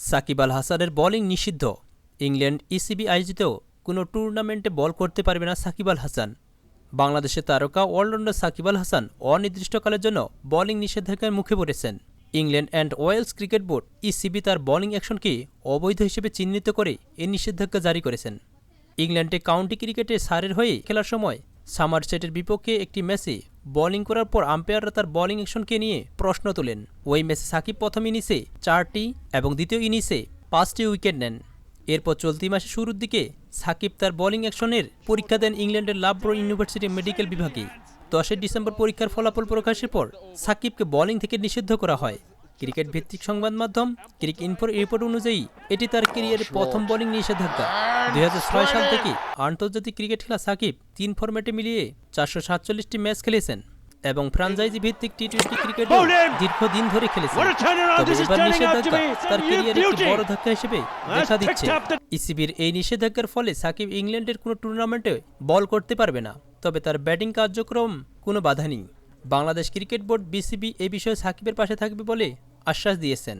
সাকিব আল হাসানের বোলিং নিষিদ্ধ। England ECB আয়োজিত কোনো টুর্নামেন্টে বল করতে পারবে না সাকিব আল হাসান। বাংলাদেশের তারকা অলরাউন্ডার সাকিব আল হাসান অনির্দিষ্টকালের জন্য বোলিং নিষেধাজ্ঞার মুখে পড়েছেন। England and Wales cricket board ECB তার বোলিং অ্যাকশনকে অবৈধ হিসেবে চিহ্নিত করে এই নিষেধাজ্ঞা জারি করেছেন। ইংল্যান্ডে কাউন্টি ক্রিকেটে সারের হয়ে খেলার সময় সামারসেটের বিপক্ষে একটি ম্যাচে বোলিং করার পর আম্পায়াররা তার বোলিং অ্যাকশনকে নিয়ে প্রশ্ন তোলেন। ওই ম্যাচে সাকিব প্রথম ইনিংসে 4টি এবং দ্বিতীয় ইনিংসে 5টি উইকেট নেন। এরপর চলতি মাসের শুরুর দিকে সাকিব তার বোলিং অ্যাকশনের পরীক্ষা দেন ইংল্যান্ডের লাভব্রো ইউনিভার্সিটি মেডিকেল বিভাগে। 10 ডিসেম্বর পরীক্ষার ফলাফল প্রকাশের পর সাকিবকে বোলিং থেকে নিষিদ্ধ করা হয়। ক্রিকেট ভিত্তিক সংবাদ মাধ্যম ক্রিকইনফোর রিপোর্ট অনুযায়ী এটি তার ক্যারিয়ারের প্রথম বোলিং নিষেধাজ্ঞা। 2006 সাল থেকে আন্তর্জাতিক ক্রিকেট খেলা সাকিব 3 ফরম্যাটে মিলিয়ে 447টি ম্যাচ খেলেছেন এবং ফ্র্যাঞ্চাইজি ভিত্তিক টি-20 ক্রিকেটে দীর্ঘদিন ধরে খেলেছেন। তবে এবার নিষেধাজ্ঞা তার ক্যারিয়ারে একটি বড় ধাক্কা হিসেবে দেখা দিচ্ছে। ইসিবির এই নিষেধাজ্ঞার ফলে সাকিব ইংল্যান্ডের কোনো টুর্নামেন্টে বল করতে পারবে না, তবে তার ব্যাটিং কার্যক্রম কোনো বাধা নেই। বাংলাদেশ ক্রিকেট বোর্ড বিসিবি এ বিষয়ে সাকিবের পাশে থাকবে বলে আশ্বাস দিয়েছেন।